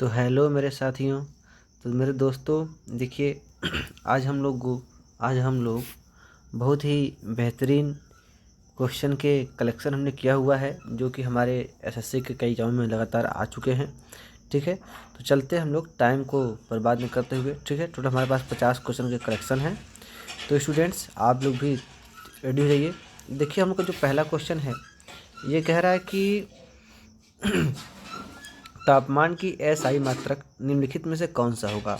तो हेलो मेरे साथियों। तो मेरे दोस्तों देखिए आज हम लोग बहुत ही बेहतरीन क्वेश्चन के कलेक्शन हमने किया हुआ है, जो कि हमारे एसएससी के कई एग्जाम में लगातार आ चुके हैं। ठीक है, तो चलते हम लोग टाइम को बर्बाद नहीं करते हुए। ठीक है, टोटल हमारे पास 50 क्वेश्चन के कलेक्शन हैं। तो स्टूडेंट्स आप लोग भी रेडी हो जाइए। देखिए हम लोग का जो पहला क्वेश्चन है ये कह रहा है कि तापमान की एसआई मात्रक निम्नलिखित में से कौन सा होगा।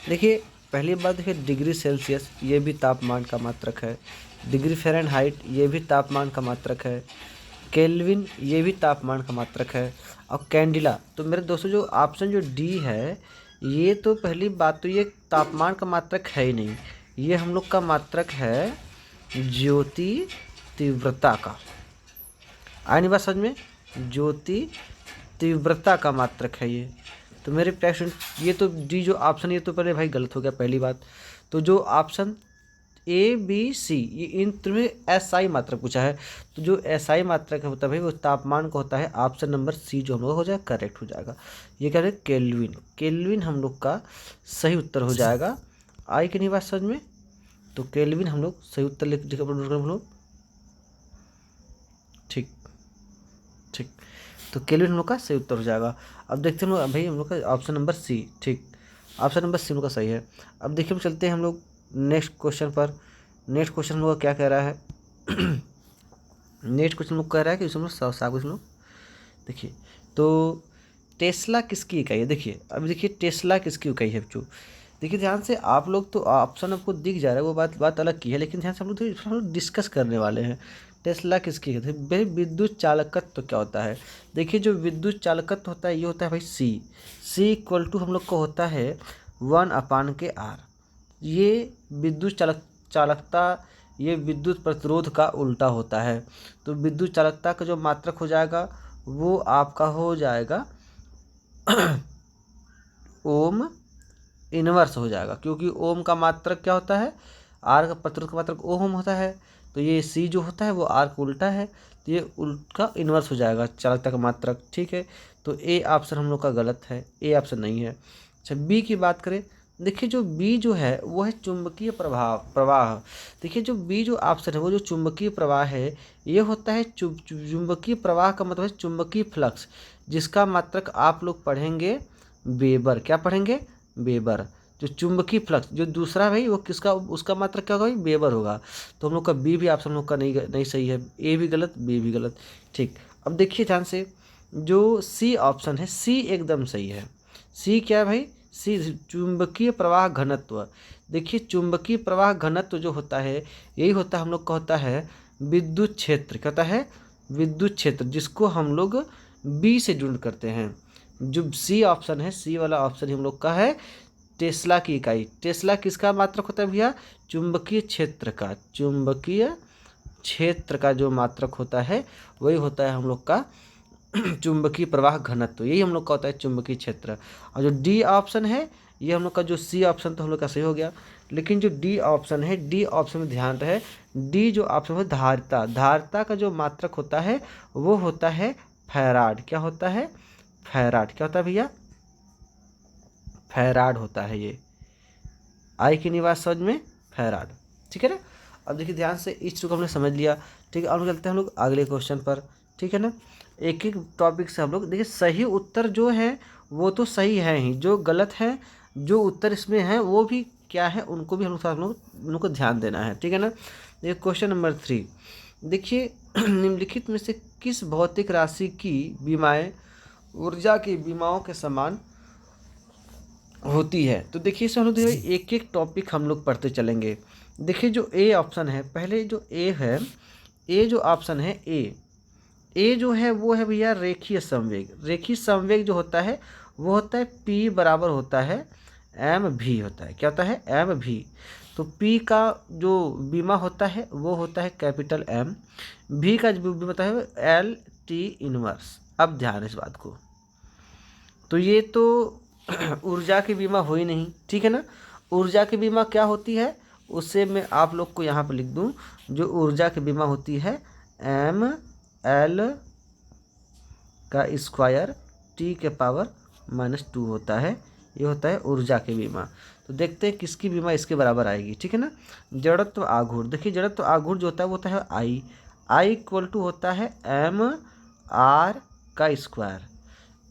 देखिए पहली बात देखिए, डिग्री सेल्सियस ये भी तापमान का मात्रक है, डिग्री फ़ारेनहाइट ये भी तापमान का मात्रक है, केल्विन ये भी तापमान का मात्रक है, और कैंडिला। तो मेरे दोस्तों जो ऑप्शन जो डी है, ये तो पहली बात तो ये तापमान का मात्रक है ही नहीं, ये हम लोग का मात्रक है ज्योति तीव्रता का। आया नहीं बात समझ में? ज्योति तीव्रता का मात्रक है ये। तो मेरे प्यारे ये तो डी जो ऑप्शन ये तो पहले भाई गलत हो गया पहली बात। तो जो ऑप्शन ए बी सी ये इन में एसआई मात्रक पूछा है, तो जो एसआई मात्रक होता है भाई वो तापमान का होता है। ऑप्शन नंबर सी जो हम लोग हो जाएगा करेक्ट हो जाएगा। ये कह रहे हैं केल्विन, केल्विन हम लोग का सही उत्तर हो जाएगा। आई कि नहीं बात समझ में? तो केल्विन हम लोग सही उत्तर लिख हम लोग। ठीक ठीक, तो केल्विन हम लोग का सही उत्तर हो जाएगा। अब देखते हैं हम लोग भाई हम लोग का ऑप्शन नंबर सी। ठीक, ऑप्शन नंबर सी हम लोग का सही है। अब देखिए हम चलते हैं हम लोग नेक्स्ट क्वेश्चन पर। नेक्स्ट क्वेश्चन हम लोग का क्या कह रहा है? नेक्स्ट क्वेश्चन हम लोग कह रहा है कि हम लोग सात क्वेश्चन लोग देखिए। तो टेस्ला किसकी इकाई है? देखिए अब देखिए टेस्ला किसकी इकाई है बच्चों। देखिए ध्यान से, आप लोग तो ऑप्शन आपको दिख जा रहा है वो बात अलग की है, लेकिन ध्यान से हम लोग डिस्कस करने वाले हैं टेस्ला किसकी है। भाई विद्युत चालकत्व तो क्या होता है? देखिए जो विद्युत चालकत्व होता है ये होता है भाई सी इक्वल टू हम लोग को होता है 1/r। ये विद्युत चालकता ये विद्युत प्रतिरोध का उल्टा होता है। तो विद्युत चालकता का जो मात्रक हो जाएगा वो आपका हो जाएगा ओम इनवर्स हो जाएगा, क्योंकि ओम का मात्रक क्या होता है? आर का प्रतिरोध का मात्रक ओम होता है। तो ये सी जो होता है वो आर का उल्टा है, तो ये उल्टा इनवर्स हो जाएगा चालकता का मात्रक। ठीक है, तो ए ऑप्शन हम लोग का गलत है, ए ऑप्शन नहीं है। अच्छा बी की बात करें, देखिए जो बी जो है वो है चुंबकीय प्रवाह। देखिए जो बी जो ऑप्शन है वो जो चुंबकीय प्रवाह है, ये होता है चुंबकीय प्रवाह का मतलब है चुंबकीय फ्लक्स, जिसका मात्रक आप लोग पढ़ेंगे वेबर। क्या पढ़ेंगे? वेबर। जो चुंबकीय फ्लक्स जो दूसरा भाई वो किसका, उसका मात्रक क्या होगा भाई? वेबर होगा। तो हम लोग का बी भी ऑप्शन हम लोग का नहीं सही है, ए भी गलत बी भी गलत। ठीक, अब देखिए ध्यान से, जो सी ऑप्शन है सी एकदम सही है। सी क्या है भाई? सी चुंबकीय प्रवाह घनत्व। देखिए चुंबकीय प्रवाह घनत्व जो होता है यही होता है हम लोग का होता है विद्युत क्षेत्र। क्या होता है? विद्युत क्षेत्र, जिसको हम लोग बी से जुड़ करते हैं। जो सी ऑप्शन है, सी वाला ऑप्शन हम लोग का है टेस्ला की इकाई। टेस्ला किसका मात्रक होता है भैया? चुंबकीय क्षेत्र का। चुंबकीय क्षेत्र का जो मात्रक होता है वही होता है हम लोग का चुंबकीय प्रवाह घनत्व, यही हम लोग का होता है चुंबकीय क्षेत्र। और जो डी ऑप्शन है ये हम लोग का, जो सी ऑप्शन तो हम लोग का सही हो गया, लेकिन जो डी ऑप्शन है, डी ऑप्शन में ध्यान रहे, डी जो ऑप्शन है धारिता, धारिता का जो मात्रक होता है वो होता है फैराड। क्या होता है? फैराड। क्या होता है भैया? फैराड होता है ये। आई की निवास समझ में? फैराड। ठीक है ना? अब देखिए ध्यान से, इस चीज़ को हमने समझ लिया। ठीक है, अब चलते हैं हम लोग अगले क्वेश्चन पर। ठीक है ना? एक एक टॉपिक से हम लोग देखिए, सही उत्तर जो है वो तो सही है ही, जो गलत है जो उत्तर इसमें है वो भी क्या है उनको भी हम लोग उनको ध्यान देना है। ठीक है ना? देखिए क्वेश्चन नंबर 3, देखिए निम्नलिखित में से किस भौतिक राशि की बीमाएँ ऊर्जा की बीमाओं के समान होती है? तो देखिए इसे हम लोग देखिए एक एक टॉपिक हम लोग पढ़ते चलेंगे। देखिए जो ए ऑप्शन है, पहले जो ए है, ए जो ऑप्शन है ए जो है वो है भैया रेखीय संवेग। रेखीय संवेग जो होता है वो होता है पी बराबर होता है एम भी होता है। क्या होता है? एम भी। तो पी का जो बीमा होता है वो होता है कैपिटल एम, भी का जो बीमा होता है एल टी इनवर्स। अब ध्यान इस बात को, तो ये तो ऊर्जा की बीमा हो ही नहीं। ठीक है ना? ऊर्जा की बीमा क्या होती है उससे मैं आप लोग को यहाँ पर लिख दूँ। जो ऊर्जा की बीमा होती है एम एल का स्क्वायर टी के पावर -2 होता है। ये होता है ऊर्जा की विमा। तो देखते हैं किसकी विमा इसके बराबर आएगी, ठीक है ना। जड़त्व आघूर्ण, देखिए जड़त्व आघूर्ण जो होता है वो होता है आई इक्वल टू होता है mr का स्क्वायर।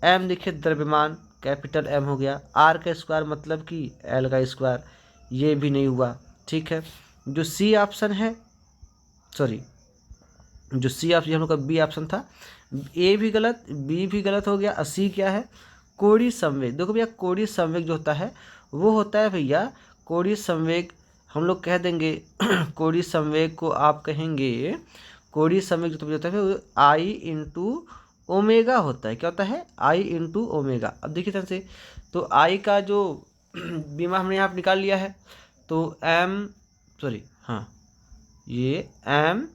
m देखिए द्रव्यमान कैपिटल M हो गया, r का स्क्वायर मतलब कि l का स्क्वायर, ये भी नहीं हुआ, ठीक है। जो सी ऑप्शन है, सॉरी जो सी ऑप्शन हम लोग का बी ऑप्शन था, ए भी गलत, बी भी गलत हो गया। और सी क्या है, कोणीय संवेग। देखो भैया कोणीय संवेग जो होता है वो होता है भैया, कोणीय संवेग हम लोग कह देंगे कोणीय संवेग को आप कहेंगे, कोणीय संवेग जो होता है वो आई इंटू ओमेगा होता है। क्या होता है, आई इंटू ओमेगा। अब देखिए ध्यान से, तो आई का जो बीमा हमने यहाँ पर निकाल लिया है, तो ये एम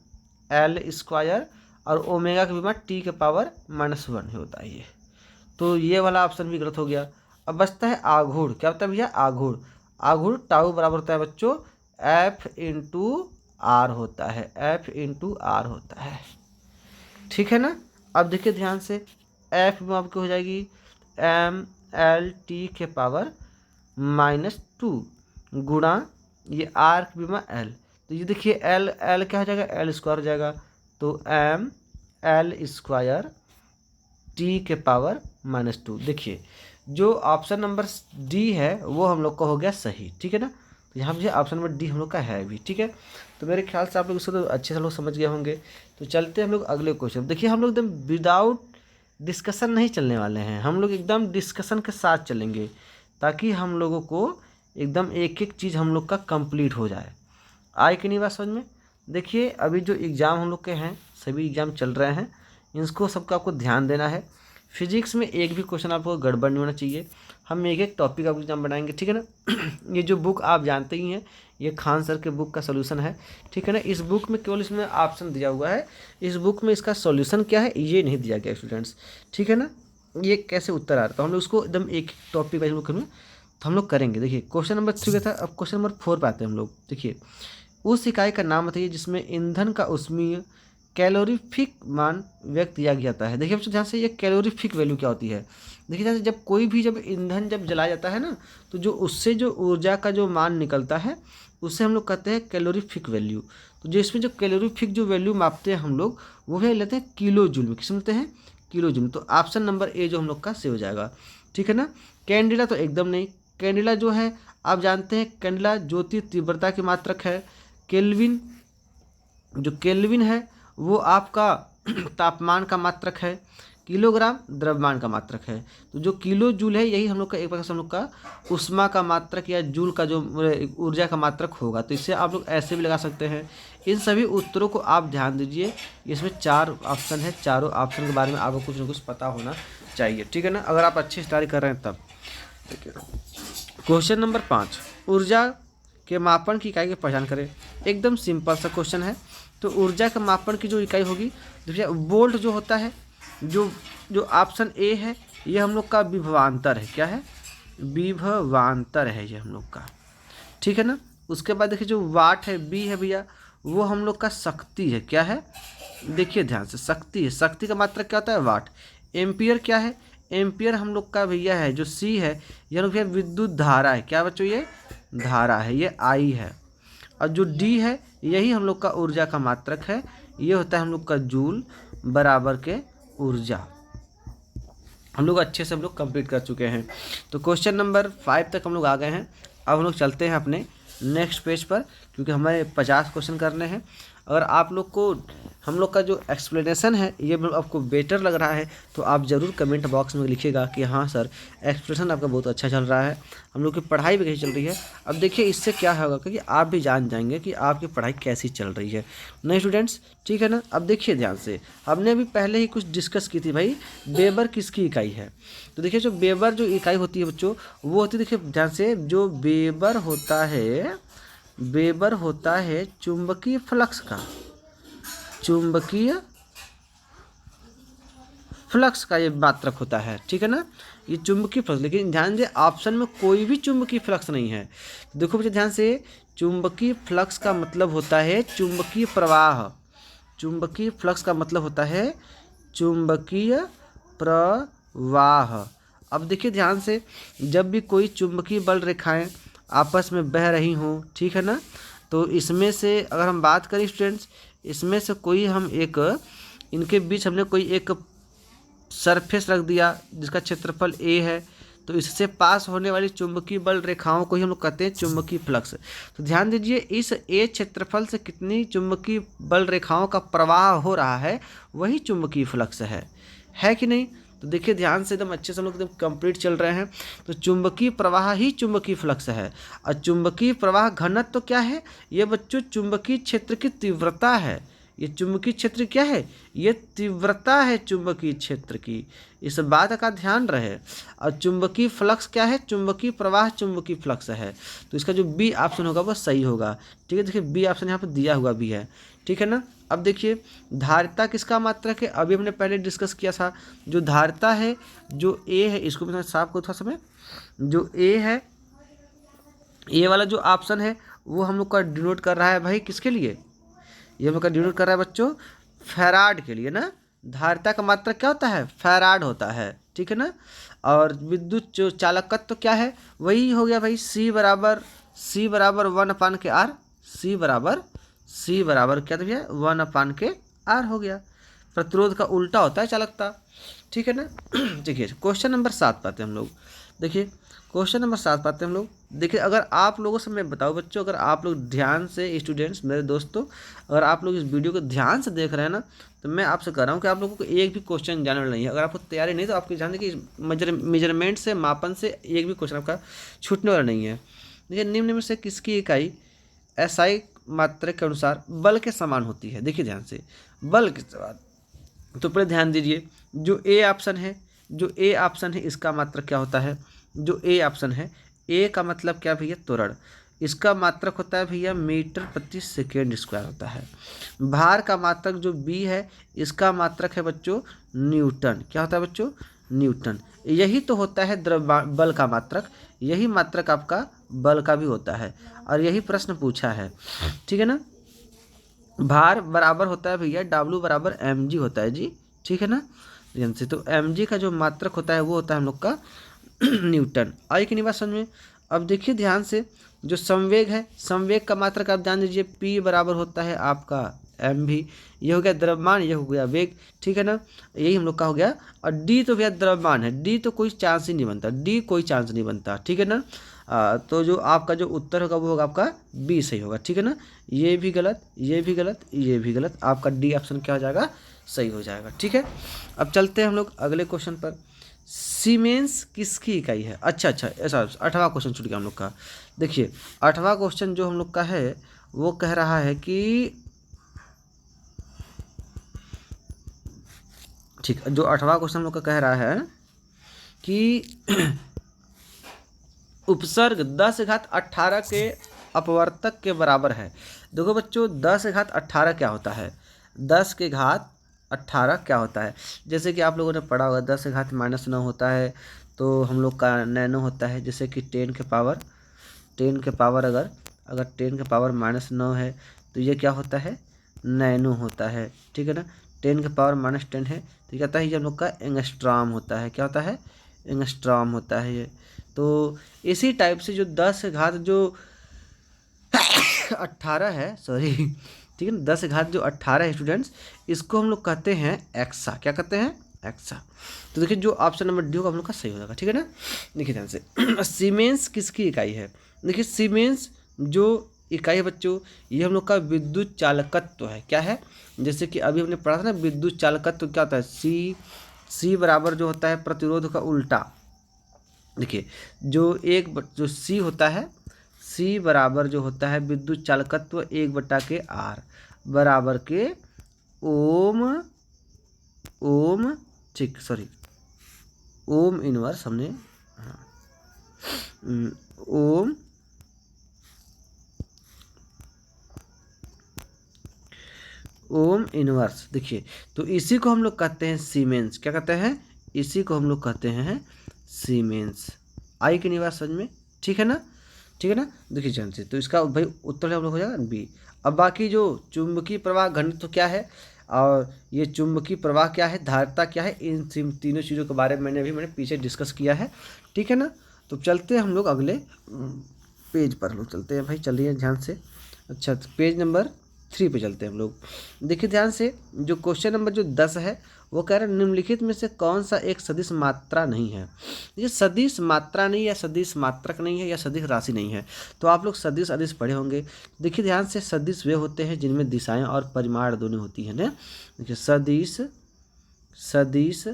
एल स्क्वायर और ओमेगा का बीमा टी के पावर -1 होता है ये। तो ये वाला ऑप्शन भी गलत हो गया। अब बचता है आघूर्ण। क्या होता है भैया, आघूर्ण टाउ बराबर होता है बच्चों एफ इंटू आर होता है, एफ इंटू आर होता है, ठीक है ना। अब देखिए ध्यान से, एफ में आपकी हो जाएगी एम एल टी के पावर -2 गुणा ये आर की बीमा एल। तो ये देखिए एल एल क्या हो जाएगा, एल स्क्वायर हो जाएगा। तो एम एल स्क्वायर टी के पावर -2। देखिए जो ऑप्शन नंबर डी है वो हम लोग का हो गया सही, ठीक है ना। तो यहाँ मुझे ऑप्शन नंबर डी हम लोग का है भी, ठीक है। तो मेरे ख्याल से आप लोग इसको तो अच्छे से लोग समझ गए होंगे। तो चलते हैं हम लोग अगले क्वेश्चन। देखिए हम लोग एकदम विदाउट डिस्कशन नहीं चलने वाले हैं, हम लोग एकदम डिस्कशन के साथ चलेंगे ताकि हम लोगों को एकदम एक एक चीज़ हम लोग का कंप्लीट हो जाए। आए कि नहीं बात समझ में। देखिए अभी जो एग्ज़ाम हम लोग के हैं, सभी एग्ज़ाम चल रहे हैं, इनको सबका आपको ध्यान देना है। फिजिक्स में एक भी क्वेश्चन आपको गड़बड़ नहीं होना चाहिए। हम एक एक टॉपिक का एग्जाम बनाएंगे, ठीक है ना। ये जो बुक आप जानते ही हैं, ये खान सर के बुक का सॉल्यूशन है, ठीक है ना। इस बुक में केवल इसमें ऑप्शन दिया हुआ है, इस बुक में इसका सॉल्यूशन क्या है ये नहीं दिया गया स्टूडेंट्स, ठीक है ना। ये कैसे उत्तर आ रहा है तो हम लोग उसको एकदम एक टॉपिक वाइज तो हम लोग करेंगे। देखिए क्वेश्चन नंबर 3 का था, अब क्वेश्चन नंबर 4 पे आते हैं हम लोग। देखिए उस इकाई का नाम बताइए जिसमें ईंधन का ऊष्मीय कैलोरीफिक मान व्यक्त किया जाता है। देखिए बच्चों ध्यान से, ये कैलोरीफिक वैल्यू क्या होती है। देखिए ध्यान से, जब कोई भी जब ईंधन जब जलाया जाता है ना, तो जो उससे जो ऊर्जा का जो मान निकलता है उससे हम लोग कहते हैं कैलोरीफिक वैल्यू। तो जो इसमें जो कैलोरीफिक जो वैल्यू मापते हैं हम लोग, वो भी लेते हैं किलो जूल में। किस लेते हैं, किलो जूल। तो ऑप्शन नंबर ए जो हम लोग का से हो जाएगा, ठीक है ना। कैंडिला तो एकदम नहीं। कैंडिला जो है आप जानते हैं, कैंडिला ज्योति तीव्रता की मात्रक है। केल्विन, जो केल्विन है वो आपका तापमान का मात्रक है। किलोग्राम द्रव्यमान का मात्रक है। तो जो किलो जूल है यही हम लोग का एक प्रकार से हम लोग का उष्मा का मात्रक या जूल का जो ऊर्जा का मात्रक होगा। तो इससे आप लोग ऐसे भी लगा सकते हैं। इन सभी उत्तरों को आप ध्यान दीजिए, इसमें 4 ऑप्शन है, चारों ऑप्शन के बारे में आपको कुछ न कुछ पता होना चाहिए, ठीक है ना, अगर आप अच्छी स्टडी कर रहे हैं तब। क्वेश्चन नंबर 5, ऊर्जा के मापन की इकाई की पहचान करें। एकदम सिंपल सा क्वेश्चन है। तो ऊर्जा के मापन की जो इकाई होगी, देखिए वोल्ट जो होता है, जो ऑप्शन ए है ये हम लोग का विभवांतर है। क्या है, विभवांतर है ये हम लोग का, ठीक है ना। उसके बाद देखिए जो वाट है, बी है भैया, वो हम लोग का शक्ति है। क्या है, देखिए ध्यान से, शक्ति है। शक्ति का मात्रक क्या होता है, वाट। एम्पियर क्या है, एम्पियर हम लोग का भैया है जो सी है, ये भैया विद्युत धारा है। क्या बच्चों, ये धारा है, ये आई है। और जो डी है यही हम लोग का ऊर्जा का मात्रक है, ये होता है हम लोग का जूल बराबर के ऊर्जा। हम लोग अच्छे से हम लोग कंप्लीट कर चुके हैं। तो क्वेश्चन नंबर 5 तक हम लोग आ गए हैं। अब हम लोग चलते हैं अपने नेक्स्ट पेज पर, क्योंकि हमें 50 क्वेश्चन करने हैं। अगर आप लोग को हम लोग का जो एक्सप्लेनेशन है ये आपको बेटर लग रहा है तो आप ज़रूर कमेंट बॉक्स में लिखिएगा कि हाँ सर एक्सप्लेनेशन आपका बहुत अच्छा चल रहा है, हम लोग की पढ़ाई भी कैसी चल रही है। अब देखिए इससे क्या होगा कि आप भी जान जाएंगे कि आपकी पढ़ाई कैसी चल रही है। नहीं स्टूडेंट्स, ठीक है ना। अब देखिए ध्यान से, हमने अभी पहले ही कुछ डिस्कस की थी भाई, वेबर किसकी इकाई है। तो देखिए जो वेबर जो इकाई होती है बच्चों, वो होती है, देखिए ध्यान से, जो वेबर होता है, वेबर होता है चुंबकीय फ्लक्स का, चुंबकीय फ्लक्स का ये मात्रक होता है, ठीक है ना, ये चुंबकीय फ्लक्स। लेकिन ध्यान से ऑप्शन में कोई भी चुंबकीय फ्लक्स नहीं है। देखो बच्चे ध्यान से, चुंबकीय फ्लक्स का मतलब होता है चुंबकीय प्रवाह। चुंबकीय फ्लक्स का मतलब होता है चुंबकीय प्रवाह। अब देखिए ध्यान से, जब भी कोई चुंबकीय बल रेखाएं आपस में बह रही हों, ठीक है ना, तो इसमें से अगर हम बात करें स्टूडेंट्स, इसमें से कोई हम एक, इनके बीच हमने कोई एक सरफेस रख दिया जिसका क्षेत्रफल a है, तो इससे पास होने वाली चुंबकीय बल रेखाओं को ही हम लोग कहते हैं चुंबकीय फ्लक्स। तो ध्यान दीजिए, इस a क्षेत्रफल से कितनी चुंबकीय बल रेखाओं का प्रवाह हो रहा है, वही चुंबकीय फ्लक्स है कि नहीं। तो देखिए ध्यान से, एकदम अच्छे से हम लोग एकदम कंप्लीट चल रहे हैं। तो चुंबकीय प्रवाह ही चुंबकीय फ्लक्स है। और चुंबकीय प्रवाह घनत्व तो क्या है, ये बच्चों चुंबकीय क्षेत्र की तीव्रता है। ये चुंबकीय क्षेत्र क्या है, ये तीव्रता है चुंबकीय क्षेत्र की, इस बात का ध्यान रहे। और चुंबकीय फ्लक्स क्या है, चुंबकीय प्रवाह चुंबकीय फ्लक्स है। तो इसका जो बी ऑप्शन होगा वो सही होगा। ठीक है, देखिए बी ऑप्शन यहाँ पर दिया हुआ भी है, ठीक है ना। अब देखिए धारिता किसका मात्रक है, अभी हमने पहले डिस्कस किया था। जो धारिता है, जो ए है, इसको मैं साफ को थोड़ा समय, जो ए है, ए वाला जो ऑप्शन है वो हम लोग का डिनोट कर रहा है भाई किसके लिए, ये हम लोग का डिनोट कर रहा है बच्चों फैराड के लिए ना। धारिता का मात्रक क्या होता है, फैराड होता है, ठीक है ना। और विद्युत जो चालकत्व तो क्या है, वही हो गया भाई सी बराबर 1/r, सी बराबर क्या था भैया 1/r हो गया। प्रतिरोध का उल्टा होता है चालकता, ठीक है ना। देखिए क्वेश्चन नंबर 7 पाते हैं हम लोग। देखिए क्वेश्चन नंबर 7 पाते हैं हम लोग। देखिए अगर आप लोगों से मैं बताऊं बच्चों, अगर आप लोग ध्यान से, स्टूडेंट्स मेरे दोस्तों, अगर आप लोग इस वीडियो को ध्यान से देख रहे हैं ना, तो मैं आपसे कह रहा हूँ कि आप लोगों को एक भी क्वेश्चन जाने वाला नहीं है। अगर आपको तैयारी नहीं तो आपको ध्यान दें कि मेजरमेंट से, मापन से एक भी क्वेश्चन आपका छूटने वाला नहीं है। देखिए निम्न में से किसकी इकाई एसआई मात्रक के अनुसार बल के समान होती है। देखिए ध्यान से, बल के समान, तो पहले ध्यान दीजिए, जो ए ऑप्शन है, इसका मात्रक क्या होता है, जो ए ऑप्शन है, ए का मतलब क्या भैया त्वरण, इसका मात्रक होता है भैया मीटर प्रति सेकेंड स्क्वायर होता है। भार का मात्रक जो बी है, इसका मात्रक है बच्चों न्यूटन, क्या होता है बच्चों, न्यूटन। यही तो होता है बल का मात्रक, यही मात्रक आपका बल का भी होता है, और यही प्रश्न पूछा है, ठीक है ना। भार बराबर होता है भैया W बराबर mg होता है जी, ठीक है ना। ध्यान से, तो mg का जो मात्रक होता है वो होता है हम लोग का न्यूटन। आई कि नहीं बात समझ में। अब देखिए ध्यान से, जो संवेग है, संवेग का मात्रक आप जान लीजिए P बराबर होता है आपका mv। ये हो गया द्रव्यमान, ये हो गया वेग, ठीक है ना, यही हम लोग का हो गया। और d तो भैया द्रव्यमान है, d तो कोई चांस ही नहीं बनता, d कोई चांस नहीं बनता, ठीक है ना। तो जो आपका जो उत्तर होगा वो होगा आपका बी सही होगा, ठीक है ना। ये भी गलत, ये भी गलत, ये भी गलत, आपका डी ऑप्शन क्या हो जाएगा, सही हो जाएगा, ठीक है। अब चलते हैं हम लोग अगले क्वेश्चन पर। सीमेंस किसकी इकाई है। अच्छा ऐसा 8वां क्वेश्चन छूट गया हम लोग का। देखिए 8वां क्वेश्चन जो हम लोग का है वो कह रहा है कि, ठीक, जो 8वां क्वेश्चन हम लोग का कह रहा है कि उपसर्ग 10⁸ के अपवर्तक के बराबर है। देखो बच्चों 10⁸ क्या होता है, 10⁸ क्या होता है, जैसे कि आप लोगों ने पढ़ा होगा 10⁻⁻9 होता है, तो हम लोग का नैनो होता है, जैसे कि 10 के पावर अगर 10 के पावर -9 है तो ये क्या होता है, नैनो होता है, ठीक है ना। 10 के पावर -10 है तो क्या होता है, ये हम लोग का एंगस्ट्रॉम होता है, क्या होता है, एंगस्ट्रॉम होता है ये। तो इसी टाइप से जो 10⁸ है, सॉरी, ठीक है ना, 10⁸ है स्टूडेंट्स, इसको हम लोग कहते हैं एक्सा, क्या कहते हैं, एक्सा। तो देखिए जो ऑप्शन नंबर डी होगा हम लोग का सही हो जाएगा, ठीक है ना। देखिए ध्यान से, सीमेंस किसकी इकाई है। देखिए सीमेंस जो इकाई है बच्चों, ये हम लोग का विद्युत चालकत्व है, क्या है, जैसे कि अभी हमने पढ़ा था ना, विद्युत चालकत्व क्या होता है, सी बराबर जो होता है प्रतिरोध का उल्टा। देखिए जो सी होता है, सी बराबर जो होता है विद्युत चालकत्व 1/r बराबर के ओम ठीक, सॉरी, ओम इनवर्स हमने, हाँ, ओम इनवर्स। देखिए तो इसी को हम लोग कहते हैं सीमेंस, क्या कहते हैं, इसी को हम लोग कहते हैं सीमेंस। आई की नहीं बात समझ में, ठीक है ना, ठीक है ना। देखिए ध्यान से, तो इसका भाई उत्तर हम लोग हो जाएगा बी। अब बाकी जो चुंबकीय प्रवाह घनत्व तो क्या है, और ये चुंबकीय प्रवाह क्या है, धारिता क्या है, इन तीनों चीज़ों के बारे में मैंने पीछे डिस्कस किया है। ठीक है ना। तो चलते हैं हम लोग अगले पेज पर, लोग चलते हैं भाई, चलिए ध्यान से। अच्छा, पेज नंबर 3 पे चलते हैं हम लोग। देखिए ध्यान से, जो क्वेश्चन नंबर जो 10 है वो कह रहा है निम्नलिखित में से कौन सा एक सदिश मात्रा नहीं है। ये सदिश मात्रा नहीं, या सदिश मात्रक नहीं है, या सदिश राशि नहीं है। तो आप लोग सदिश अदिश पढ़े होंगे। देखिए ध्यान से, सदिश वे होते हैं जिनमें दिशाएं और परिमाण दोनों होती हैं ना। देखिए सदिश, सदिश,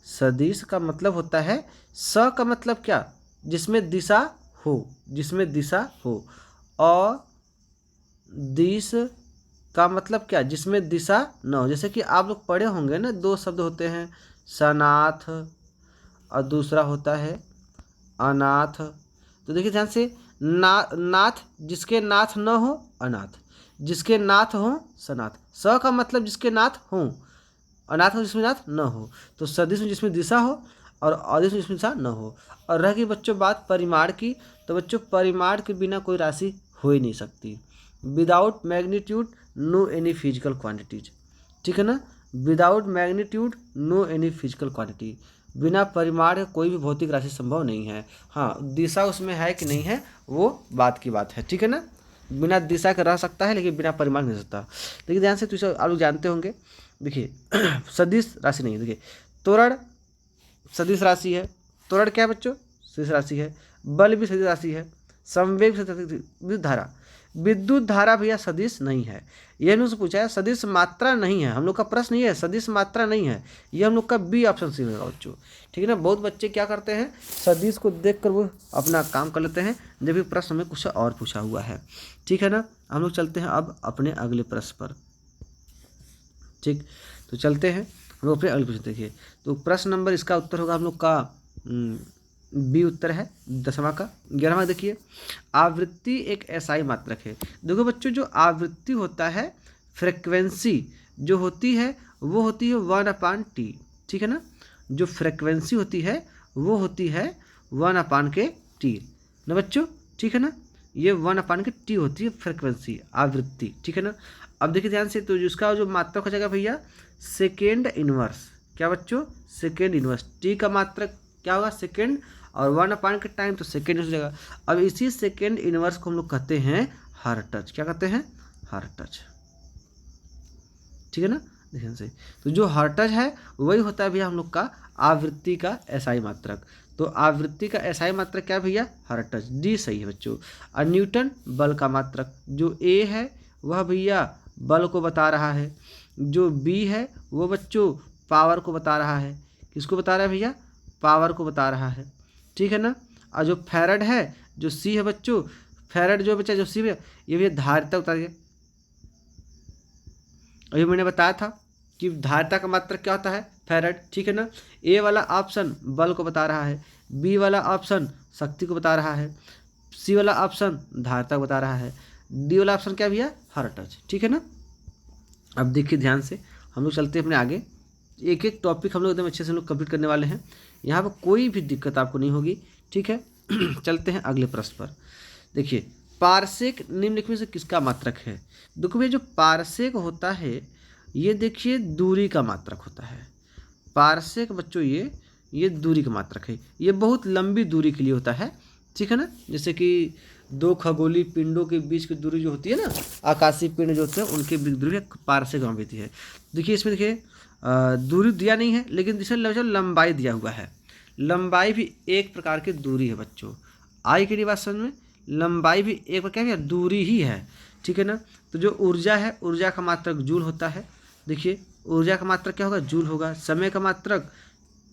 सदिश का मतलब होता है, स का मतलब क्या, जिसमें दिशा हो, जिसमें दिशा हो। और दिश का मतलब क्या, जिसमें दिशा न हो। जैसे कि आप लोग पढ़े होंगे ना, दो शब्द होते हैं, सनाथ और दूसरा होता है अनाथ। तो देखिए ध्यान से, नाथ जिसके नाथ न हो अनाथ, जिसके नाथ हो सनाथ। स का मतलब जिसके नाथ हो, अनाथ हो जिसमें नाथ न हो। तो सदिश में जिसमें दिशा हो और अदिश में जिसमें दिशा न हो। और रह गई बच्चों बात परिमाण की, तो बच्चों परिमाण के बिना कोई राशि हो ही नहीं सकती। Without magnitude no any physical quantities. ठीक है ना, without magnitude no any physical quantity. बिना परिमाण के कोई भी भौतिक राशि संभव नहीं है। हाँ, दिशा उसमें है कि नहीं है वो बात की बात है। ठीक है ना, बिना दिशा के रह सकता है लेकिन बिना परिमाण नहीं सकता। देखिए ध्यान से, तो इसे आप लोग जानते होंगे। देखिए सदिश राशि नहीं है। देखिए त्वरण सदिश राशि है, त्वरण क्या है बच्चों, सदिश राशि है। बल भी सदिश राशि है। संवेग विद्युत धारा, विद्युत धारा भैया सदिश नहीं है। ये हमने पूछा है, सदिश मात्रा नहीं है। हम लोग का प्रश्न ये है, सदिश मात्रा नहीं है। ये हम लोग का बी ऑप्शन सी होगा बच्चों। ठीक है ना। बहुत बच्चे क्या करते हैं, सदिश को देखकर वो अपना काम कर लेते हैं, जबकि प्रश्न में कुछ और पूछा हुआ है। ठीक है ना। हम लोग चलते हैं अब अपने अगले प्रश्न पर। ठीक, तो चलते हैं हम लोग अपने अगले प्रश्न। देखिए, तो प्रश्न नंबर इसका उत्तर होगा हम लोग का बी उत्तर है 10वां का। 11वां देखिए, आवृत्ति एक एसआई मात्रक है। देखो बच्चों, जो आवृत्ति होता है, फ्रिक्वेंसी जो होती है वो होती है 1/T। ठीक है ना, जो फ्रिक्वेंसी होती है वो होती है 1/T ना बच्चों। ठीक है ना, ये 1/T होती है फ्रिक्वेंसी, आवृत्ति। ठीक है ना। अब देखिए ध्यान से, तो जिसका जो मात्रक हो जाएगा भैया सेकेंड इनवर्स। क्या बच्चों, सेकेंड इनवर्स। टी का मात्रक क्या होगा, सेकेंड, और 1/टाइम तो सेकेंड हो जाएगा। अब इसी सेकेंड इनवर्स को हम लोग कहते हैं हर्ट्ज। क्या कहते हैं, हर्ट्ज। ठीक है ना, ध्यान से, तो जो हर्ट्ज है वही होता है भैया हम लोग का आवृत्ति का एसआई मात्रक। तो आवृत्ति का एसआई मात्रक क्या भैया, हर्ट्ज। डी सही है बच्चों। और न्यूटन बल का मात्रक, जो ए है वह भैया बल को बता रहा है, जो बी है वो बच्चों पावर को बता रहा है। किसको बता रहा है भैया, पावर को बता रहा है। ठीक है ना। और जो फैरड है, जो सी है बच्चों, फैरड जो बच्चा जो सी है, ये भैया धारिता बता दिया। अभी मैंने बताया था कि धारिता का मात्रक क्या होता है, फैरड। ठीक है ना। ए वाला ऑप्शन बल को बता रहा है, बी वाला ऑप्शन शक्ति को बता रहा है, सी वाला ऑप्शन धारिता को बता रहा है, डी वाला ऑप्शन क्या भैया, हर्ट्ज। ठीक है ना। अब देखिए ध्यान से, हम लोग चलते हैं अपने आगे। एक एक टॉपिक हम लोग एकदम अच्छे से हम लोग कंप्लीट करने वाले हैं। यहाँ पर कोई भी दिक्कत आपको नहीं होगी। ठीक है। चलते हैं अगले प्रश्न पर। देखिए, पारसेक निम्नलिखित में से किसका मात्रक है। देखो भैया, जो पारसेक होता है ये देखिए दूरी का मात्रक होता है। पारसेक बच्चों ये दूरी का मात्रक है। ये बहुत लंबी दूरी के लिए होता है। ठीक है ना। जैसे कि दो खगोलीय पिंडों के बीच की दूरी जो होती है ना, आकाशीय पिंड जो होते हैं उनके बीच दूरी पारसेक नाम होती है। देखिए इसमें देखिए दूरी दिया नहीं है, लेकिन इसमें लंबाई दिया हुआ है। लंबाई भी एक प्रकार की दूरी है बच्चों। आई की बात समझ में, लंबाई भी एक प्रकार की दूरी ही है। ठीक है ना। तो जो ऊर्जा है, ऊर्जा का मात्रक जूल होता है। देखिए ऊर्जा का मात्रक क्या होगा, जूल होगा। समय का मात्रक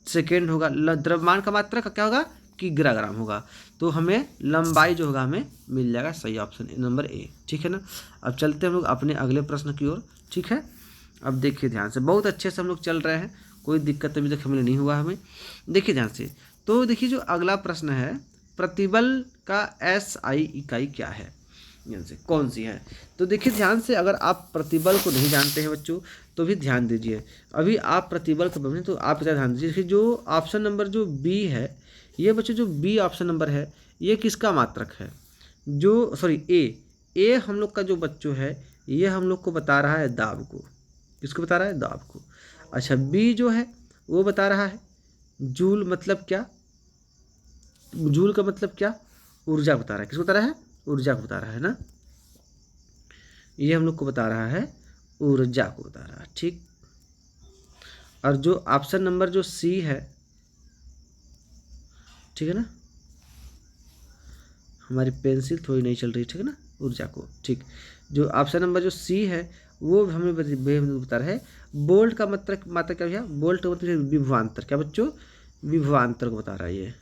सेकेंड होगा। द्रव्यमान का मात्रक क्या होगा, किग्राग्राम होगा। तो हमें लंबाई जो होगा हमें मिल जाएगा सही ऑप्शन नंबर ए। ठीक है ना। अब चलते हैं हम लोग अपने अगले प्रश्न की ओर। ठीक है। अब देखिए ध्यान से, बहुत अच्छे से हम लोग चल रहे हैं, कोई दिक्कत अभी तक हमें नहीं हुआ हमें। देखिए ध्यान से, तो देखिए जो अगला प्रश्न है, प्रतिबल का एसआई इकाई क्या है, ध्यान से कौन सी है। तो देखिए ध्यान से, अगर आप प्रतिबल को नहीं जानते हैं बच्चों तो भी ध्यान दीजिए। अभी आप प्रतिबल को बने तो आप इतना ध्यान दीजिए। जो ऑप्शन नंबर जो बी है, ये बच्चों जो बी ऑप्शन नंबर है ये किसका मात्रक है, जो सॉरी ए हम लोग का जो बच्चों है ये हम लोग को बता रहा है दाब को। किसको बता रहा है? दाब को। अच्छा, बी जो है वो बता रहा है जूल, मतलब क्या? जूल का मतलब क्या? ऊर्जा बता रहा है। किसको बता रहा है? ऊर्जा को बता रहा है ना। ये हम लोग को बता रहा है ऊर्जा को बता रहा है, ठीक। और जो ऑप्शन नंबर जो सी है, ठीक है ना, हमारी पेंसिल थोड़ी नहीं चल रही, ठीक है ना, ऊर्जा को, ठीक। जो ऑप्शन नंबर जो सी है वो हमें बता रहा है बोल्ट का मात्रा क्या भैया? बोल्ट का मतलब विभवांतर। क्या बच्चों? विभवांतर को बता रहा है ये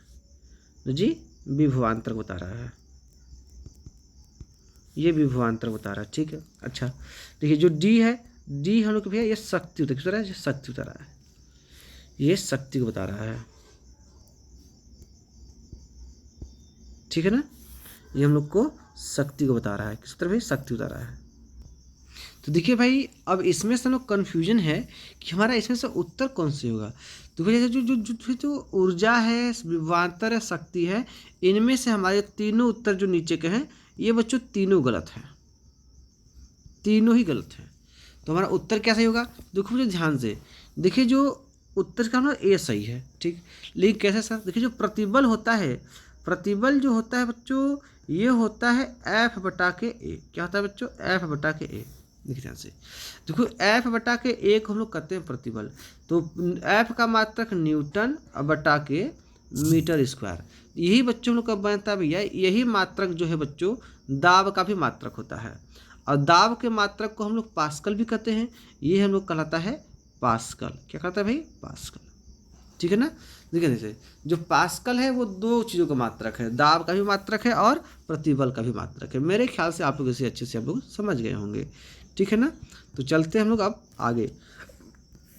जी, विभवांतर को बता रहा है, ये विभवांतर बता रहा है, ठीक है। अच्छा देखिए, जो डी है, डी हम लोग भैया ये शक्ति बता रहा है, शक्ति बता रहा है, ये शक्ति को बता रहा है, ठीक है ना। ये हम लोग को शक्ति को बता रहा है। किस तरह भाई? शक्ति बता रहा है। तो देखिए भाई, अब इसमें से हम लोग कन्फ्यूजन है कि हमारा इसमें से उत्तर कौन से होगा। तो भैया जो जो जो जो ऊर्जा है, विभवांतर है, शक्ति है, इनमें से हमारे तीनों उत्तर जो नीचे के हैं ये बच्चों तीनों गलत हैं, तीनों ही गलत हैं। तो हमारा उत्तर क्या सही होगा? देखो मुझे ध्यान से देखिए, जो उत्तर का हमारा ए सही है, ठीक। लेकिन कैसे सर? देखिए जो प्रतिबल होता है, प्रतिबल जो होता है बच्चों, ये होता है एफ बटा के ए। क्या होता है बच्चों? एफ बटा के ए। देखिए ध्यान से देखो, एफ बटा के ए को हम लोग कहते हैं प्रतिबल। तो एफ का मात्रक न्यूटन बटा के मीटर स्क्वायर। यही बच्चों हम लोग का बनता है भैया, यही मात्रक जो है बच्चों दाब का भी मात्रक होता है। और दाब के मात्रक को हम लोग पास्कल भी कहते हैं। ये हम लोग कहलाता है पास्कल। क्या कहता है भाई? पास्कल, ठीक है ना। देखिए जैसे जो पास्कल है वो दो चीज़ों का मात्रक है, दाब का भी मात्रक है और प्रतिबल का भी मात्रक है। मेरे ख्याल से आप लोग इसे अच्छे से आप लोग समझ गए होंगे, ठीक है ना। तो चलते हैं हम लोग अब आगे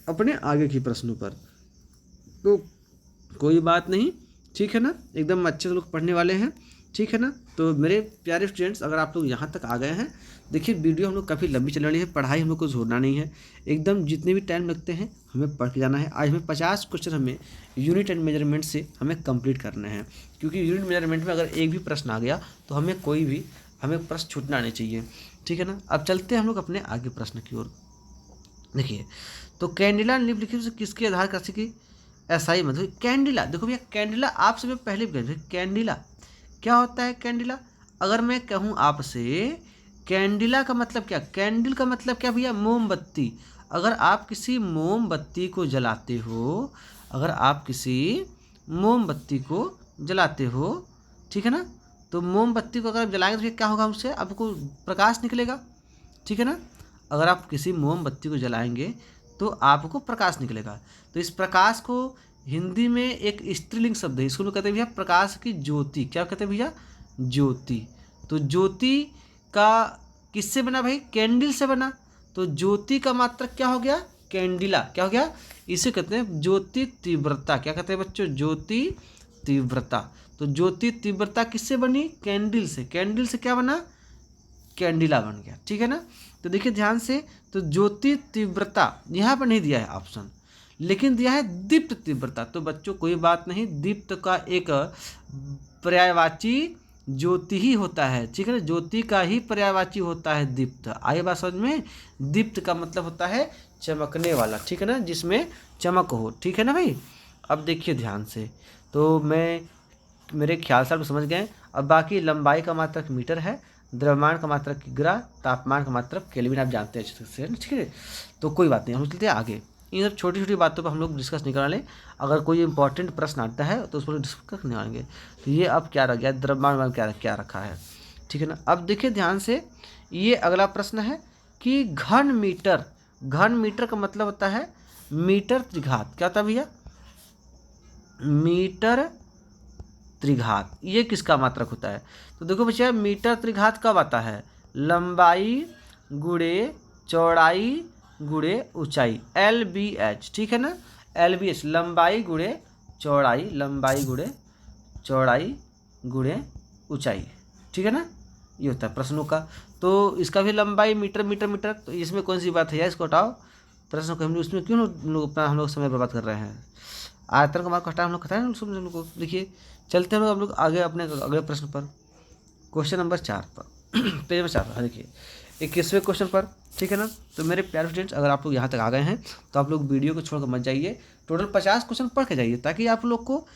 अपने आगे की प्रश्नों पर। तो कोई बात नहीं, ठीक है ना, एकदम अच्छे से लोग पढ़ने वाले हैं, ठीक है ना। तो मेरे प्यारे स्टूडेंट्स, अगर आप लोग यहाँ तक आ गए हैं, देखिए वीडियो हम लोग काफ़ी लंबी चलने वाली है, पढ़ाई हम लोग को छोड़ना नहीं है, एकदम जितने भी टाइम लगते हैं हमें पढ़ के जाना है। आज हमें 50 क्वेश्चन हमें यूनिट एंड मेजरमेंट से हमें कंप्लीट करने हैं, क्योंकि यूनिट मेजरमेंट में अगर एक भी प्रश्न आ गया तो हमें कोई भी प्रश्न छूटना नहीं चाहिए, ठीक है ना। अब चलते हैं हम लोग अपने आगे प्रश्न की ओर। देखिए, तो कैंडिला निम्नलिखित से किसके आधार राशि की एसआई मतलब कैंडिला। देखो भैया, कैंडिला आपसे मैं पहले भी कह, कैंडिला क्या होता है? कैंडिला, अगर मैं कहूँ आपसे कैंडिला का मतलब क्या, कैंडल का मतलब क्या भैया? मोमबत्ती। अगर आप किसी मोमबत्ती को जलाते हो, अगर आप किसी मोमबत्ती को जलाते हो, ठीक है ना, तो मोमबत्ती को अगर आप जलाएंगे तो फिर क्या होगा? उससे आपको प्रकाश निकलेगा, ठीक है ना। अगर आप किसी मोमबत्ती को जलाएंगे तो आपको प्रकाश निकलेगा। तो इस प्रकाश को हिंदी में एक स्त्रीलिंग शब्द है, इसको लोग कहते हैं भैया प्रकाश की ज्योति। क्या कहते हैं भैया? ज्योति। तो ज्योति का किससे बना भाई? कैंडल से बना। तो ज्योति का मात्रक क्या हो गया? कैंडिला। क्या हो गया? इसे कहते हैं ज्योति तीव्रता। क्या कहते हैं बच्चों? ज्योति तीव्रता। तो ज्योति तीव्रता किससे बनी? कैंडल से। कैंडल से क्या बना? कैंडिला बन गया, ठीक है ना। तो देखिए ध्यान से, तो ज्योति तीव्रता यहाँ पर नहीं दिया है ऑप्शन, लेकिन दिया है दीप्त तीव्रता। तो बच्चों कोई बात नहीं, दीप्त का एक पर्यायवाची ज्योति ही होता है, ठीक है ना। ज्योति का ही पर्यायवाची होता है दीप्त। आइए बात समझ में। दीप्त का मतलब होता है चमकने वाला, ठीक है ना, जिसमें चमक हो, ठीक है ना भाई। अब देखिए ध्यान से, तो मेरे ख्याल से आप समझ गए। अब बाकी लंबाई का मात्रक मीटर है, द्रव्यमान का मात्रक किग्रा, तापमान का मात्रक केल्विन, आप जानते हैं अच्छे से, ठीक है। तो कोई बात नहीं, हम चलते हैं आगे। इन सब छोटी छोटी बातों पर हम लोग डिस्कस नहीं करा लें। अगर कोई इंपॉर्टेंट प्रश्न आता है तो उस पर डिस्कस नहीं करेंगे। तो ये अब क्या रह गया? द्रव्यमान क्या रखा है, ठीक है ना। अब देखिए ध्यान से, ये अगला प्रश्न है कि घन मीटर। घन मीटर का मतलब होता है मीटर त्रिघात। क्या होता है भैया? मीटर त्रिघात। ये किसका मात्रक होता है? तो देखो बच्चा, मीटर त्रिघात कब आता है? लंबाई गुणे चौड़ाई गुणे ऊंचाई, LBH, ठीक है ना। LBH लंबाई गुणे चौड़ाई, लंबाई गुणे चौड़ाई गुणे ऊंचाई, ठीक है ना। ये होता है प्रश्नों का। तो इसका भी लंबाई मीटर मीटर मीटर, तो इसमें कौन सी बात है यार? इसको हटाओ प्रश्न को, हम उसमें क्यों हम लोग समय बर्बाद कर रहे हैं? आयतन का मार्क हटा हम लोग कहते हैं हम लोग को। देखिए चलते हम लोग आगे अपने अगले प्रश्न पर, क्वेश्चन नंबर 4 पर पेज नंबर 4 पर। देखिए 21वें क्वेश्चन पर, ठीक है ना। तो मेरे प्यारे स्टूडेंट्स, अगर आप लोग यहाँ तक आ गए हैं तो आप लोग वीडियो को छोड़कर मत जाइए, टोटल 50 क्वेश्चन पढ़ के जाइए, ताकि आप लोग को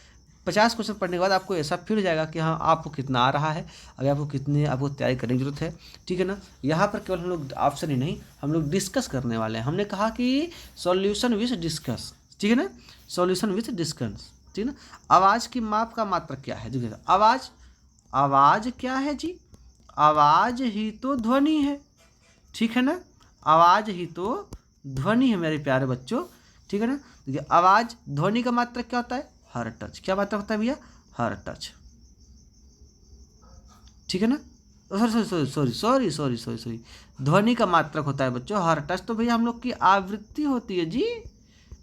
50 क्वेश्चन पढ़ने के बाद आपको ऐसा फील हो जाएगा कि हाँ आपको कितना आ रहा है, अगर आपको तैयारी करने की जरूरत है, ठीक है ना। यहाँ पर केवल हम लोग ऑप्शन ही नहीं, हम लोग डिस्कस करने वाले हैं। हमने कहा कि सॉल्यूशन विथ डिस्कस, ठीक है ना, सॉल्यूशन विथ डिस्कस, ठीक है ना। आवाज़ की माप का मात्रक क्या है? देखिए आवाज़ क्या है जी? आवाज़ ही तो ध्वनि है, ठीक है ना। आवाज़ ही तो ध्वनि है मेरे प्यारे बच्चों, ठीक है ना। देखिए आवाज़, ध्वनि का मात्रक क्या होता है? हर टच। क्या मात्रक होता है भैया? हर टच, ठीक है ना। सॉरी, ध्वनि का मात्रक होता है बच्चों हर टच। तो भैया हम लोग की आवृत्ति होती है जी,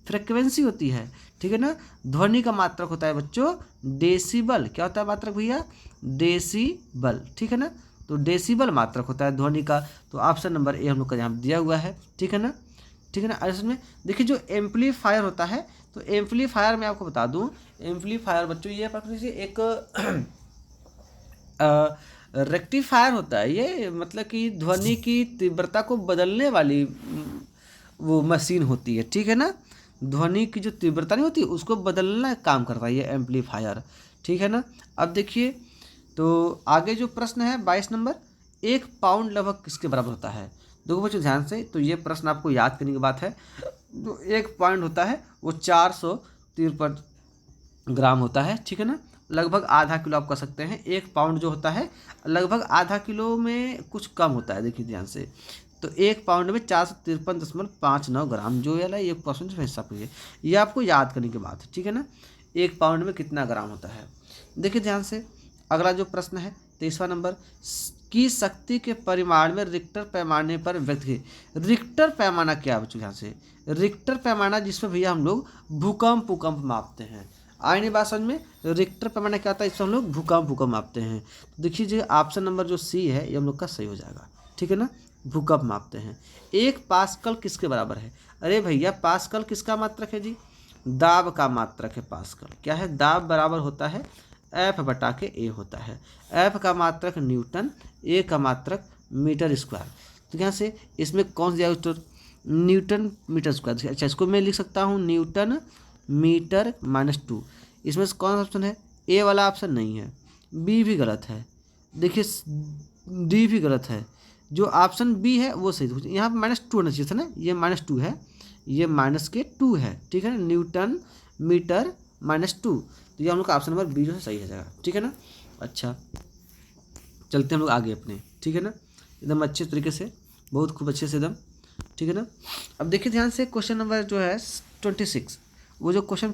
फ्रिक्वेंसी होती है, ठीक है ना। ध्वनि का मात्रक होता है बच्चों डेसिबल। क्या होता है मात्रक भैया? डेसिबल, ठीक है ना। तो डेसिबल मात्रक होता है ध्वनि का। तो ऑप्शन नंबर ए हम लोग का यहाँ दिया हुआ है, ठीक है ना, ठीक है ना। इसमें देखिए जो एम्पलीफायर होता है, तो एम्पलीफायर मैं आपको बता दूं, एम्पलीफायर बच्चों ये प्रकृति से एक रेक्टिफायर होता है। ये मतलब कि ध्वनि की तीव्रता को बदलने वाली वो मशीन होती है, ठीक है ना। ध्वनि की जो तीव्रता नहीं होती उसको बदलना काम करता है ये एम्पलीफायर, ठीक है ना। अब देखिए तो आगे जो प्रश्न है 22 नंबर, 1 पाउंड लगभग किसके बराबर होता है? देखो बच्चों ध्यान से, तो ये प्रश्न आपको याद करने की बात है। जो 1 पाउंड होता है वो 453 ग्राम होता है, ठीक है ना। लगभग आधा किलो आप कह सकते हैं। 1 पाउंड जो होता है लगभग आधा किलो में कुछ कम होता है, देखिए ध्यान से। तो 1 पाउंड में 453.59 ग्राम जो है ना, ये क्वेश्चन जो हिस्सा है ये आपको याद करने की बात है, ठीक है ना। 1 पाउंड में कितना ग्राम होता है? देखिए ध्यान से, अगला जो प्रश्न है 23वां नंबर, की शक्ति के परिमाण में रिक्टर पैमाने पर व्यक्त किए। रिक्टर पैमाना क्या बच्चों? ध्यान से, रिक्टर पैमाना जिसमें भैया हम लोग भूकंप मापते हैं। आई नहीं बात समझ में? रिक्टर पैमाना क्या होता है? इसमें हम लोग भूकंप मापते हैं। तो देखिए जो ऑप्शन नंबर जो सी है ये हम लोग का सही हो जाएगा, ठीक है ना। भूकंप मापते हैं। 1 पास्कल किसके बराबर है? अरे भैया पास्कल किसका मात्रक है जी? दाब का मात्रक है पास्कल। क्या है? दाब बराबर होता है एफ बटा के ए होता है। एफ का मात्रक न्यूटन, ए का मात्रक मीटर स्क्वायर। तो यहाँ से इसमें कौन सा दिया उत्तर? Newton metre square. अच्छा इसको मैं लिख सकता हूँ न्यूटन मीटर -2। इसमें से कौन सा ऑप्शन है? ए वाला ऑप्शन नहीं है, बी भी गलत है, देखिए डी भी गलत है। जो ऑप्शन बी है वो सही। यहाँ पर -2 होना चाहिए था ना, ये -2 है, ये -2 है, ठीक है ना। न्यूटन मीटर -2, तो ये हम लोग का ऑप्शन नंबर बी जो है सही हो जाएगा, ठीक है ना। अच्छा चलते हम लोग आगे अपने, ठीक है ना, एकदम अच्छे तरीके से, बहुत खूब अच्छे से एकदम, ठीक है ना। अब देखिए ध्यान से क्वेश्चन नंबर जो है 26, वो जो क्वेश्चन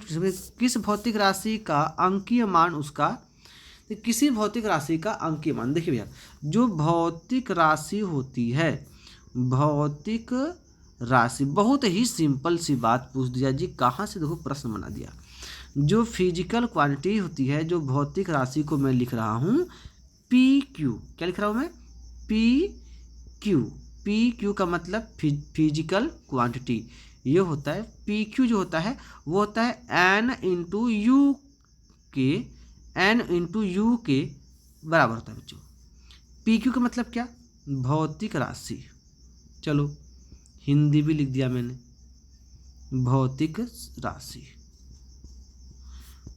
किस भौतिक राशि का अंकीय मान उसका, तो किसी भौतिक राशि का अंकीय मान। देखिए भैया जो भौतिक राशि होती है, भौतिक राशि, बहुत ही सिंपल सी बात पूछ दिया जी, कहाँ से देखो प्रश्न बना दिया। जो फिजिकल क्वांटिटी होती है, जो भौतिक राशि को मैं लिख रहा हूँ पी क्यू, क्या लिख रहा हूँ मैं? पी क्यू का मतलब फिजिकल क्वांटिटी, ये होता है पी क्यू जो होता है वो होता है एन इंटू यू के बराबर होता है बच्चों। पी क्यू का मतलब क्या? भौतिक राशि। चलो हिंदी भी लिख दिया मैंने, भौतिक राशि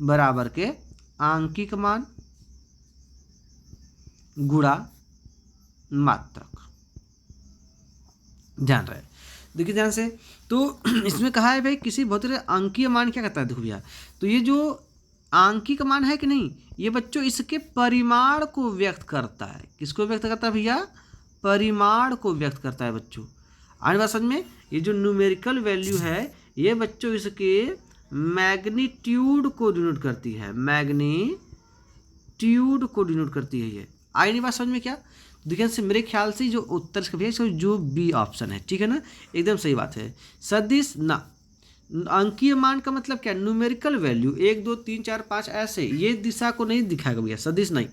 बराबर के आंकिक मान गुणा मात्रक। ध्यान रहे, देखिए ध्यान से। तो इसमें कहा है भाई किसी भौतिक अंकीय मान क्या कहता है? देखो भैया, तो ये जो आंकिक मान है कि नहीं, ये बच्चों इसके परिमाण को व्यक्त करता है। किसको व्यक्त करता है भैया? परिमाण को व्यक्त करता है बच्चों। आने बात समझ में? ये जो न्यूमेरिकल वैल्यू है ये बच्चों इसके मैग्नीट्यूड को डिनोट करती है, मैग्नीट्यूड को डिनोट करती है ये। आई नहीं बात समझ में क्या? देखिए से मेरे ख्याल से जो उत्तर इसका भैया जो बी ऑप्शन है, ठीक है ना, एकदम सही बात है। सदिश ना, अंकीय मान का मतलब क्या? न्यूमेरिकल वैल्यू 1 2 3 4 5 ऐसे, ये दिशा को नहीं दिखाएगा भैया, सदिश नहीं।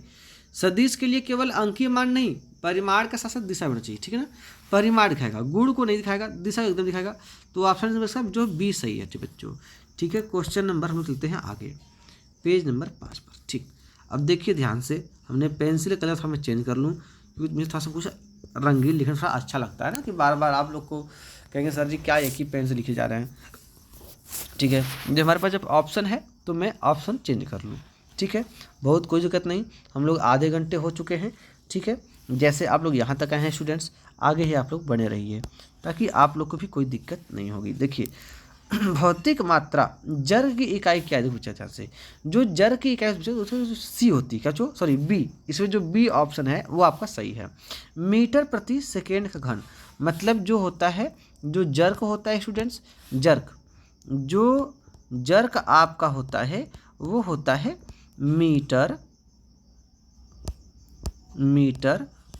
सदिश के लिए केवल अंकीय मान नहीं, परिमाण का साथ साथ दिशा होना चाहिए, ठीक है ना। परिमाण दिखाएगा, गुण को नहीं दिखाएगा, दिशा एकदम दिखाएगा। तो ऑप्शन नंबर इसका जो बी सही है, ठीक बच्चों, ठीक है। क्वेश्चन नंबर हम लोग चलते हैं आगे, पेज नंबर 5 पर, ठीक। अब देखिए ध्यान से, हमने पेंसिल कलर थोड़ा मैं चेंज कर लूँ क्योंकि मुझे थोड़ा सा कुछ रंगीन लिखना थोड़ा अच्छा लगता है ना, कि बार बार आप लोग को कहेंगे सर जी क्या एक ही पेन से लिखे जा रहे हैं। ठीक है, जब हमारे पास जब ऑप्शन है तो मैं ऑप्शन चेंज कर लूँ। ठीक है, बहुत कोई दिक्कत नहीं, हम लोग आधे घंटे हो चुके हैं। ठीक है, जैसे आप लोग यहाँ तक आए हैं स्टूडेंट्स, आगे ही आप लोग बने रहिए ताकि आप लोग को भी कोई दिक्कत नहीं होगी। देखिए भौतिक मात्रा जड़ की इकाई क्या है, पूछा था से जो जड़ की इकाई उसमें सी होती है, क्या जो सॉरी बी, इसमें जो बी ऑप्शन है वो आपका सही है। मीटर प्रति सेकेंड का घन, मतलब जो होता है जो जर्क होता है स्टूडेंट्स, जर्क जो जर्क आपका होता है वो होता है मीटर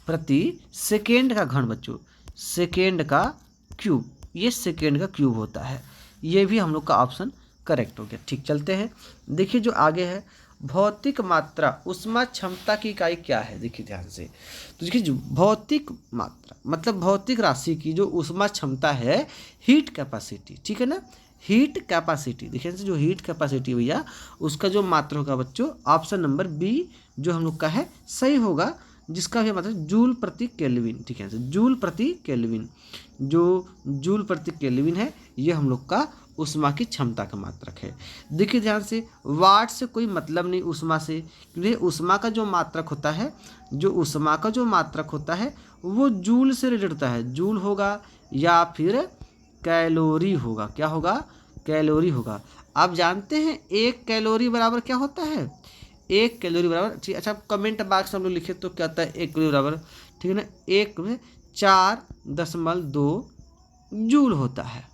प्रति सेकेंड का घन बच्चों, सेकेंड का क्यूब, ये सेकेंड का क्यूब होता है। ये भी हम लोग का ऑप्शन करेक्ट हो गया। ठीक, चलते हैं। देखिए जो आगे है, भौतिक मात्रा उष्मा क्षमता की इकाई क्या है, देखिए ध्यान से। तो देखिए जो भौतिक मात्रा मतलब भौतिक राशि की जो उष्मा क्षमता है, हीट कैपेसिटी, ठीक है ना, हीट कैपेसिटी। देखिए जो हीट कैपेसिटी भैया उसका जो मात्रा होगा बच्चों, ऑप्शन नंबर बी जो हम लोग का है सही होगा, जिसका भी मतलब जूल प्रति केल्विन। ठीक है, जूल प्रति केल्विन, जो जूल प्रति केल्विन है ये हम लोग का उष्मा की क्षमता का मात्रक है। देखिए ध्यान से, वाट से कोई मतलब नहीं उष्मा से, क्योंकि उष्मा का जो मात्रक होता है, जो उष्मा का जो मात्रक होता है वो जूल से रिलेटेड होता है। जूल होगा या फिर कैलोरी होगा, क्या होगा, कैलोरी होगा। आप जानते हैं एक कैलोरी बराबर क्या होता है, एक कैलोरी बराबर, ठीक, अच्छा कमेंट बॉक्स में हम लोग लिखे तो क्या होता है एक कैलोरी बराबर, ठीक है ना, 1.4.2 जूल होता है।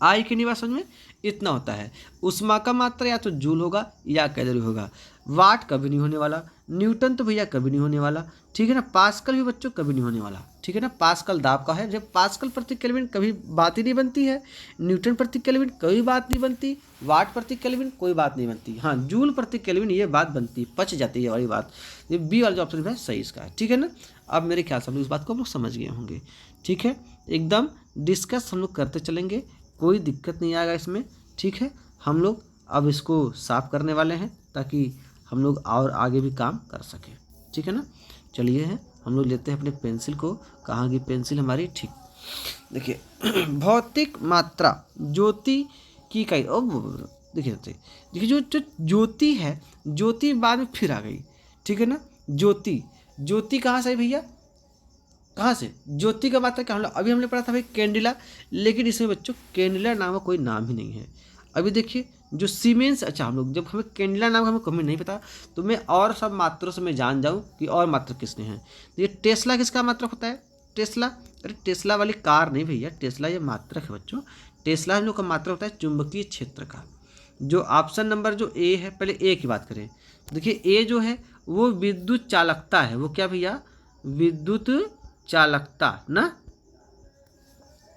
आई की नहीं बात समझ में, इतना होता है। उष्मा का मात्रा या तो जूल होगा या कैलोरी होगा। वाट कभी नहीं होने वाला, न्यूटन तो भैया कभी नहीं होने वाला, ठीक है ना, पास्कल भी बच्चों कभी नहीं होने वाला, ठीक है ना, पास्कल दाब का है, जब पास्कल प्रति केल्विन कभी बात ही नहीं बनती है, न्यूटन प्रति केल्विन कोई बात नहीं बनती, वाट प्रति केल्विन कोई बात नहीं बनती, हाँ जूल प्रति केल्विन ये बात बनती, पच जाती है वाली बात। ये बी वाला जो ऑप्शन है सही इसका है, ठीक है ना। अब मेरे ख्याल से हम लोग इस बात को हम लोग समझ गए होंगे, ठीक है, एकदम डिस्कस हम लोग करते चलेंगे, कोई दिक्कत नहीं आएगा इसमें, ठीक है। हम लोग अब इसको साफ करने वाले हैं ताकि हम लोग और आगे भी काम कर सकें, ठीक है ना। चलिए हैं हम लोग लेते हैं अपने पेंसिल को, कहाँ की पेंसिल हमारी, ठीक, देखिए भौतिक मात्रा ज्योति की इकाई, देखिए देखिए जो जो ज्योति है, ज्योति बाद में फिर आ गई, ठीक है ना, ज्योति, ज्योति कहाँ से है भैया, कहाँ से, ज्योति का मात्रा क्या, हम लोग अभी हमने पढ़ा था भाई कैंडिला, लेकिन इसमें बच्चों कैंडिला नाम का कोई नाम ही नहीं है। अभी देखिए जो सीमेंस, अच्छा हम लोग जब हमें कैंडिला नाम का हमें कभी नहीं पता, तो मैं और सब मात्रों से मैं जान जाऊँ कि और मात्रक किसने हैं। तो ये टेस्ला किसका मात्रक होता है, टेस्ला, अरे टेस्ला वाली कार नहीं भैया, टेस्ला ये मात्रक है बच्चों। टेस्ला हम लोग का मात्रक होता है चुंबकीय क्षेत्र का। जो ऑप्शन नंबर जो ए है, पहले ए की बात करें, देखिए ए जो है वो विद्युत चालकता है, वो क्या भैया, विद्युत चालकता ना,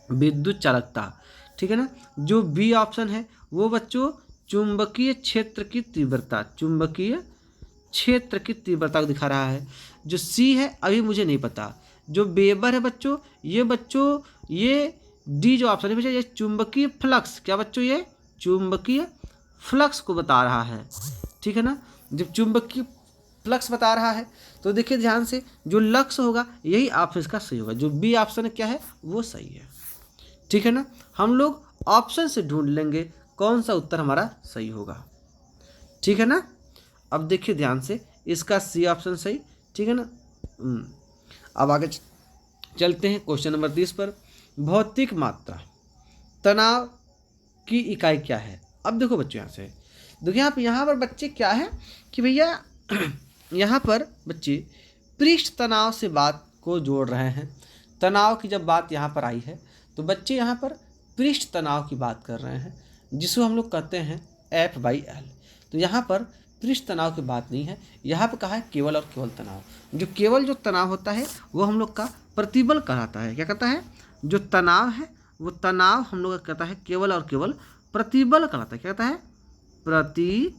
विद्युत चालकता, ठीक है ना। जो बी ऑप्शन है वो बच्चों चुंबकीय क्षेत्र की तीव्रता, चुंबकीय क्षेत्र की तीव्रता को दिखा रहा है। जो सी है अभी मुझे नहीं पता। जो वेबर है बच्चों ये डी जो ऑप्शन है बच्चों, ये चुंबकीय फ्लक्स, क्या बच्चों, ये चुंबकीय फ्लक्स को बता रहा है, ठीक है ना। जब चुंबकीय फ्लक्स बता रहा है तो देखिए ध्यान से, जो लक्ष्य होगा यही ऑप्शन इसका सही होगा, जो बी ऑप्शन क्या है वो सही है, ठीक है ना। हम लोग ऑप्शन से ढूंढ लेंगे कौन सा उत्तर हमारा सही होगा, ठीक है ना। अब देखिए ध्यान से, इसका सी ऑप्शन सही, ठीक है ना। अब आगे चलते हैं क्वेश्चन नंबर 30 पर। भौतिक मात्रा तनाव की इकाई क्या है। अब देखो बच्चों यहाँ से देखिए, आप यहाँ पर बच्चे क्या है कि भैया यहाँ पर बच्चे पृष्ठ तनाव से बात को जोड़ रहे हैं। तनाव की जब बात यहाँ पर आई है तो बच्चे यहाँ पर पृष्ठ तनाव की बात कर रहे हैं, जिसको हम लोग कहते हैं F/L। तो यहाँ पर पृष्ठ तनाव की बात नहीं है, यहाँ पर कहा है केवल और केवल तनाव। जो केवल जो तनाव होता है वो हम लोग का प्रतिबल कहलाता है, क्या कहता है, जो तनाव है वो तनाव हम लोग का कहता है केवल और केवल प्रतिबल कहलाता है, क्या कहता है, प्रतिबल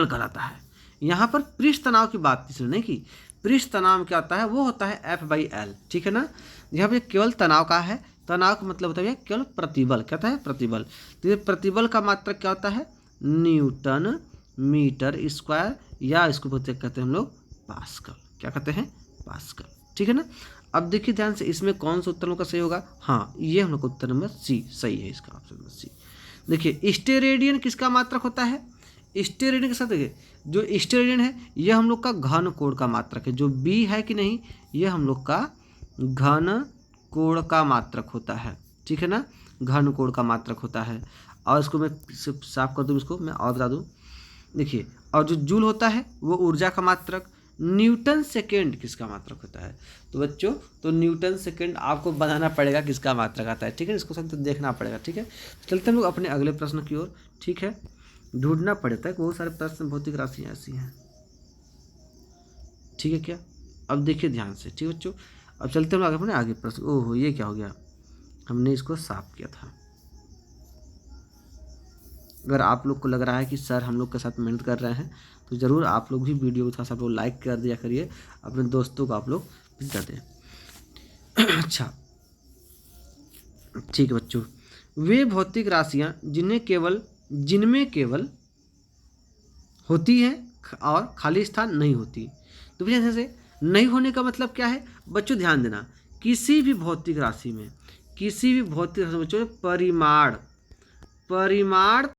कहलाता है। यहाँ पर पृष्ठ तनाव की बात इसलिए नहीं की, पृष्ठ तनाव में क्या होता है, वो होता है F/L, ठीक है ना। यहाँ पे केवल तनाव का है, तनाव का मतलब होता है केवल प्रतिबल, क्या होता है, प्रतिबल। तो ये प्रतिबल का मात्रक क्या होता है, न्यूटन मीटर स्क्वायर, या इसको कहते हैं हम लोग पास्कल, क्या कहते हैं, पास्कल। ठीक है ना। अब देखिए ध्यान से, इसमें कौन सा उत्तर नंबर का सही होगा? हाँ, ये हम लोग का उत्तर नंबर सी सही है, इसका ऑप्शन नंबर सी। देखिए स्टेरेडियन किसका मात्रक होता है? स्टेरेडियन के साथ देखिए, जो स्टेरेडियन है ये हम लोग का घन कोण का मात्रक है। जो बी है कि नहीं, ये हम लोग का घन कोण का मात्रक होता है। ठीक है ना, घन कोण का मात्रक होता है। और इसको मैं साफ कर दूँ, इसको मैं और बता दूँ। देखिए, और जो जूल होता है वो ऊर्जा का मात्रक। न्यूटन सेकेंड किसका मात्रक होता है? तो बच्चों, तो न्यूटन सेकेंड आपको बनाना पड़ेगा किसका मात्रक आता है। ठीक है, इसको सब तो देखना पड़ेगा। ठीक है, चलते हम लोग अपने अगले प्रश्न की ओर। ठीक है, ढूंढना पड़ता है, बहुत सारे प्रश्न भौतिक राशियाँ ऐसी हैं। ठीक है क्या? अब देखिए ध्यान से। ठीक है बच्चों, अब चलते हम लोग अपने आगे प्रश्न। ओहो, ये क्या हो गया, हमने इसको साफ किया था। अगर आप लोग को लग रहा है कि सर हम लोग के साथ मेहनत कर रहे हैं, तो ज़रूर आप लोग भी वीडियो को थोड़ा सा आप लोग लाइक कर दिया करिए, अपने दोस्तों को आप लोग भेजा दें। अच्छा, ठीक है बच्चों, वे भौतिक राशियाँ जिनमें केवल होती हैं और खाली स्थान नहीं होती। तो भैया से नहीं होने का मतलब क्या है बच्चों? ध्यान देना, किसी भी भौतिक राशि में बच्चों परिमाण